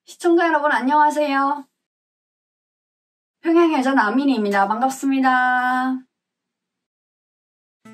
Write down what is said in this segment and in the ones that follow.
시청자 여러분 안녕하세요. 평양의 여자 나민이입니다. 반갑습니다.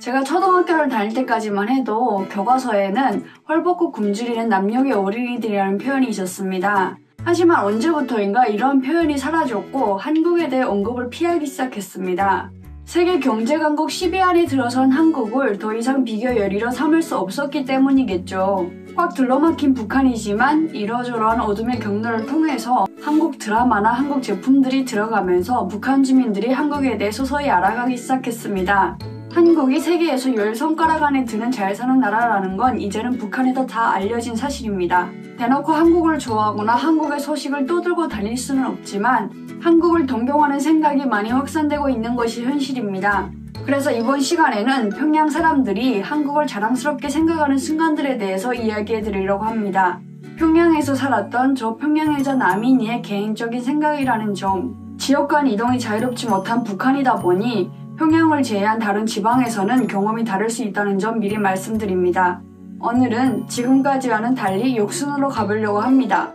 제가 초등학교를 다닐 때까지만 해도 교과서에는 헐벗고 굶주리는 남녘의 어린이들이라는 표현이 있었습니다. 하지만 언제부터인가 이런 표현이 사라졌고 한국에 대해 언급을 피하기 시작했습니다. 세계 경제 강국 10위 안에 들어선 한국을 더 이상 비교 열의로 삼을 수 없었기 때문이겠죠. 꽉 둘러막힌 북한이지만 이러저러한 어둠의 경로를 통해서 한국 드라마나 한국 제품들이 들어가면서 북한 주민들이 한국에 대해 서서히 알아가기 시작했습니다. 한국이 세계에서 10손가락 안에 드는 잘 사는 나라라는 건 이제는 북한에도 다 알려진 사실입니다. 대놓고 한국을 좋아하거나 한국의 소식을 떠들고 다닐 수는 없지만 한국을 동경하는 생각이 많이 확산되고 있는 것이 현실입니다. 그래서 이번 시간에는 평양 사람들이 한국을 자랑스럽게 생각하는 순간들에 대해서 이야기해 드리려고 합니다. 평양에서 살았던 저 평양의 여자 나민이의 개인적인 생각이라는 점, 지역 간 이동이 자유롭지 못한 북한이다 보니 평양을 제외한 다른 지방에서는 경험이 다를 수 있다는 점 미리 말씀드립니다. 오늘은 지금까지와는 달리 욕순으로 가보려고 합니다.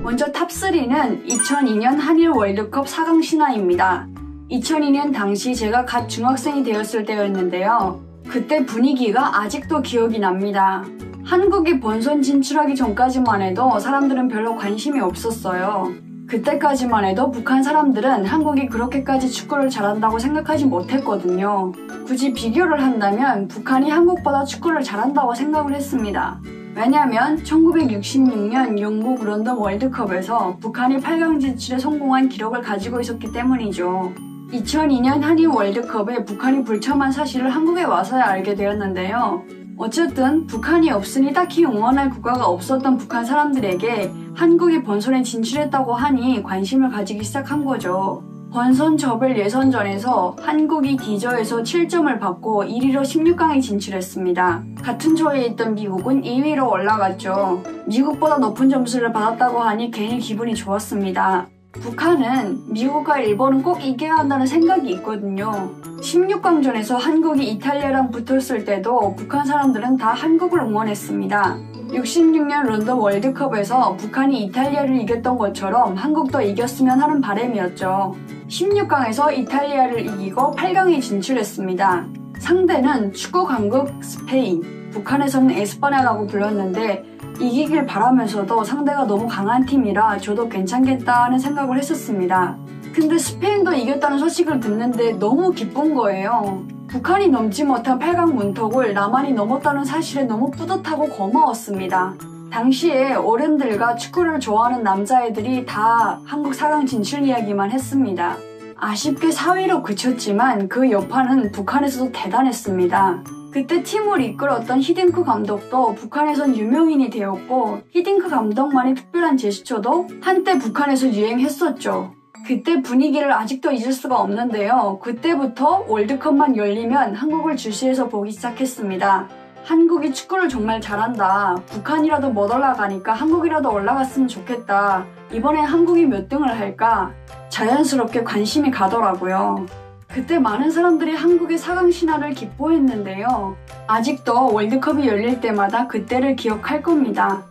먼저 탑3는 2002년 한일 월드컵 4강 신화입니다. 2002년 당시 제가 갓 중학생이 되었을 때였는데요. 그때 분위기가 아직도 기억이 납니다. 한국이 본선 진출하기 전까지만 해도 사람들은 별로 관심이 없었어요. 그때까지만 해도 북한 사람들은 한국이 그렇게까지 축구를 잘한다고 생각하지 못했거든요. 굳이 비교를 한다면 북한이 한국보다 축구를 잘한다고 생각을 했습니다. 왜냐면 1966년 영국 런던 월드컵에서 북한이 8강 진출에 성공한 기록을 가지고 있었기 때문이죠. 2002년 한일 월드컵에 북한이 불참한 사실을 한국에 와서야 알게 되었는데요. 어쨌든 북한이 없으니 딱히 응원할 국가가 없었던 북한 사람들에게 한국이 본선에 진출했다고 하니 관심을 가지기 시작한 거죠. 본선 저별 예선전에서 한국이 D조에서 7점을 받고 1위로 16강에 진출했습니다. 같은 조에 있던 미국은 2위로 올라갔죠. 미국보다 높은 점수를 받았다고 하니 괜히 기분이 좋았습니다. 북한은 미국과 일본은 꼭 이겨야 한다는 생각이 있거든요. 16강전에서 한국이 이탈리아랑 붙었을 때도 북한 사람들은 다 한국을 응원했습니다. 66년 런던 월드컵에서 북한이 이탈리아를 이겼던 것처럼 한국도 이겼으면 하는 바람이었죠. 16강에서 이탈리아를 이기고 8강에 진출했습니다. 상대는 축구 강국 스페인, 북한에서는 에스파냐라고 불렀는데 이기길 바라면서도 상대가 너무 강한 팀이라 저도 괜찮겠다 하는 생각을 했었습니다. 근데 스페인도 이겼다는 소식을 듣는데 너무 기쁜 거예요. 북한이 넘지 못한 8강 문턱을 남한이 넘었다는 사실에 너무 뿌듯하고 고마웠습니다. 당시에 어른들과 축구를 좋아하는 남자애들이 다 한국 4강 진출 이야기만 했습니다. 아쉽게 4위로 그쳤지만 그 여파는 북한에서도 대단했습니다. 그때 팀을 이끌었던 히딩크 감독도 북한에선 유명인이 되었고 히딩크 감독만의 특별한 제스처도 한때 북한에서 유행했었죠. 그때 분위기를 아직도 잊을 수가 없는데요. 그때부터 월드컵만 열리면 한국을 주시해서 보기 시작했습니다. 한국이 축구를 정말 잘한다. 북한이라도 못 올라가니까 한국이라도 올라갔으면 좋겠다. 이번엔 한국이 몇 등을 할까? 자연스럽게 관심이 가더라고요. 그때 많은 사람들이 한국의 4강 신화를 기뻐했는데요. 아직도 월드컵이 열릴 때마다 그때를 기억할 겁니다.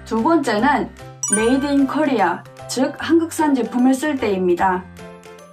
두 번째는 메이드 인 코리아, 즉 한국산 제품을 쓸 때입니다.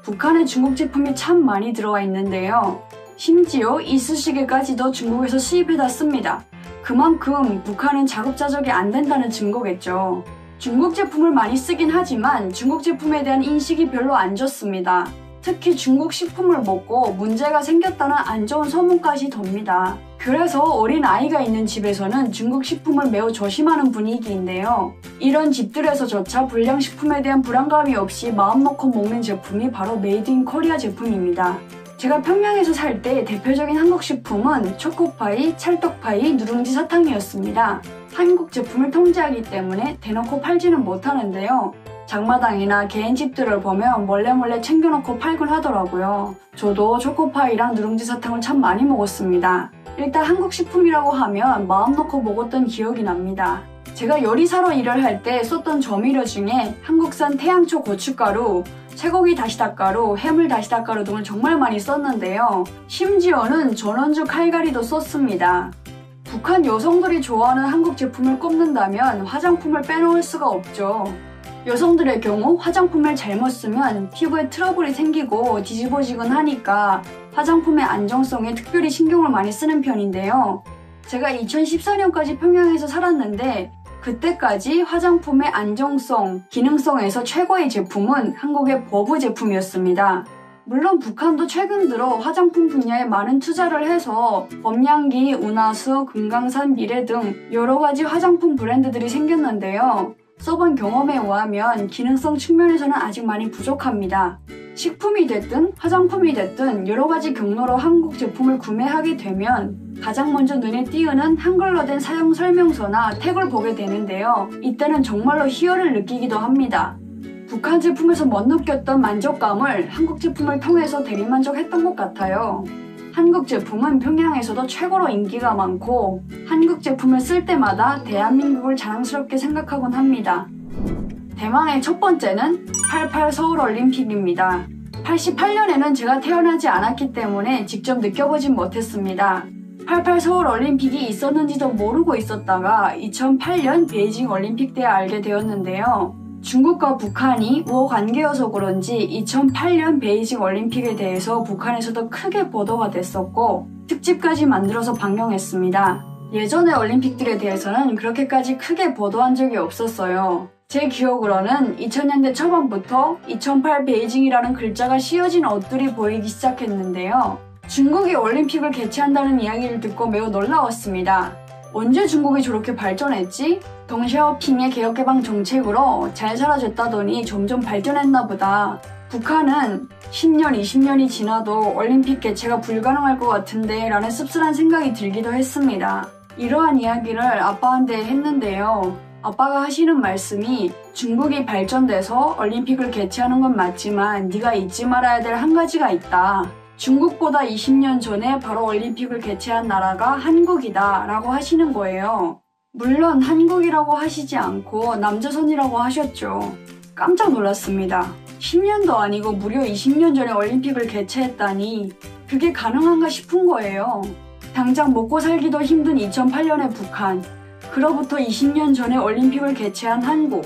북한에 중국 제품이 참 많이 들어와 있는데요. 심지어 이쑤시개까지도 중국에서 수입해다 씁니다. 그만큼 북한은 자급자족이 안 된다는 증거겠죠. 중국 제품을 많이 쓰긴 하지만 중국 제품에 대한 인식이 별로 안 좋습니다. 특히 중국 식품을 먹고 문제가 생겼다는 안 좋은 소문까지 돕니다. 그래서 어린 아이가 있는 집에서는 중국 식품을 매우 조심하는 분위기인데요. 이런 집들에서조차 불량식품에 대한 불안감이 없이 마음 놓고 먹는 제품이 바로 메이드 인 코리아 제품입니다. 제가 평양에서 살 때 대표적인 한국 식품은 초코파이, 찰떡파이, 누룽지 사탕이었습니다. 한국 제품을 통제하기 때문에 대놓고 팔지는 못하는데요. 장마당이나 개인집들을 보면 몰래 챙겨놓고 팔곤 하더라고요. 저도 초코파이랑 누룽지 사탕을 참 많이 먹었습니다. 일단 한국 식품이라고 하면 마음 놓고 먹었던 기억이 납니다. 제가 요리사로 일을 할 때 썼던 조미료 중에 한국산 태양초 고춧가루, 쇠고기 다시다가루, 해물 다시다가루 등을 정말 많이 썼는데요. 심지어는 전원주 칼갈이도 썼습니다. 북한 여성들이 좋아하는 한국 제품을 꼽는다면 화장품을 빼놓을 수가 없죠. 여성들의 경우 화장품을 잘못 쓰면 피부에 트러블이 생기고 뒤집어지곤 하니까 화장품의 안정성에 특별히 신경을 많이 쓰는 편인데요. 제가 2014년까지 평양에서 살았는데 그때까지 화장품의 안정성, 기능성에서 최고의 제품은 한국의 버브 제품이었습니다. 물론 북한도 최근 들어 화장품 분야에 많은 투자를 해서 범양기, 운하수, 금강산, 미래 등 여러 가지 화장품 브랜드들이 생겼는데요. 써본 경험에 의하면 기능성 측면에서는 아직 많이 부족합니다. 식품이 됐든 화장품이 됐든 여러 가지 경로로 한국 제품을 구매하게 되면 가장 먼저 눈에 띄우는 한글로 된 사용 설명서나 태그를 보게 되는데요. 이때는 정말로 희열을 느끼기도 합니다. 북한 제품에서 못 느꼈던 만족감을 한국 제품을 통해서 대리만족했던 것 같아요. 한국 제품은 평양에서도 최고로 인기가 많고 한국 제품을 쓸 때마다 대한민국을 자랑스럽게 생각하곤 합니다. 대망의 첫 번째는 88 서울올림픽입니다. 88년에는 제가 태어나지 않았기 때문에 직접 느껴보진 못했습니다. 88 서울올림픽이 있었는지도 모르고 있었다가 2008년 베이징 올림픽 때 알게 되었는데요. 중국과 북한이 우호 관계여서 그런지 2008년 베이징 올림픽에 대해서 북한에서도 크게 보도가 됐었고 특집까지 만들어서 방영했습니다. 예전의 올림픽들에 대해서는 그렇게까지 크게 보도한 적이 없었어요. 제 기억으로는 2000년대 초반부터 2008 베이징이라는 글자가 씌어진 옷들이 보이기 시작했는데요. 중국이 올림픽을 개최한다는 이야기를 듣고 매우 놀라웠습니다. 언제 중국이 저렇게 발전했지? 덩샤오핑의 개혁개방 정책으로 잘 살아졌다더니 점점 발전했나 보다. 북한은 10년, 20년이 지나도 올림픽 개최가 불가능할 것 같은데 라는 씁쓸한 생각이 들기도 했습니다. 이러한 이야기를 아빠한테 했는데요. 아빠가 하시는 말씀이 중국이 발전돼서 올림픽을 개최하는 건 맞지만 네가 잊지 말아야 될 한 가지가 있다. 중국보다 20년 전에 바로 올림픽을 개최한 나라가 한국이다 라고 하시는 거예요. 물론 한국이라고 하시지 않고 남조선이라고 하셨죠. 깜짝 놀랐습니다. 10년도 아니고 무려 20년 전에 올림픽을 개최했다니 그게 가능한가 싶은 거예요. 당장 먹고 살기도 힘든 2008년의 북한, 그로부터 20년 전에 올림픽을 개최한 한국.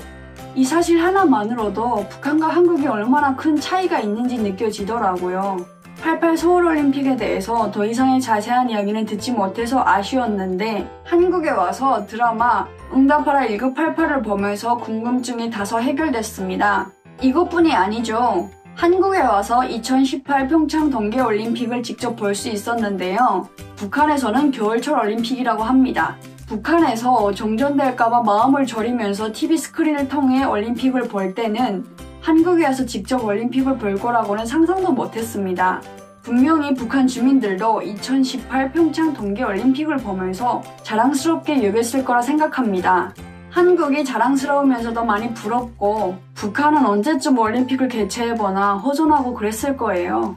이 사실 하나만으로도 북한과 한국이 얼마나 큰 차이가 있는지 느껴지더라고요. 88 서울올림픽에 대해서 더 이상의 자세한 이야기는 듣지 못해서 아쉬웠는데 한국에 와서 드라마 응답하라 1988을 보면서 궁금증이 다소 해결됐습니다. 이것뿐이 아니죠. 한국에 와서 2018 평창 동계올림픽을 직접 볼 수 있었는데요. 북한에서는 겨울철 올림픽이라고 합니다. 북한에서 정전될까봐 마음을 졸이면서 TV 스크린을 통해 올림픽을 볼 때는 한국에 와서 직접 올림픽을 볼 거라고는 상상도 못했습니다. 분명히 북한 주민들도 2018 평창 동계올림픽을 보면서 자랑스럽게 여겼을 거라 생각합니다. 한국이 자랑스러우면서도 많이 부럽고 북한은 언제쯤 올림픽을 개최해보나 허전하고 그랬을 거예요.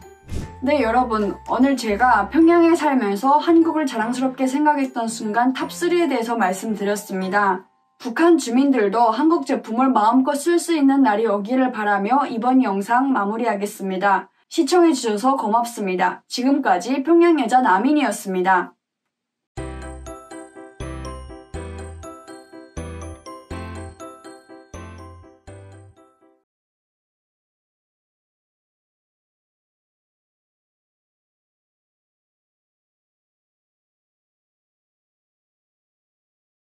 네, 여러분, 오늘 제가 평양에 살면서 한국을 자랑스럽게 생각했던 순간 탑3에 대해서 말씀드렸습니다. 북한 주민들도 한국 제품을 마음껏 쓸 수 있는 날이 오기를 바라며 이번 영상 마무리하겠습니다. 시청해주셔서 고맙습니다. 지금까지 평양여자 남인이었습니다.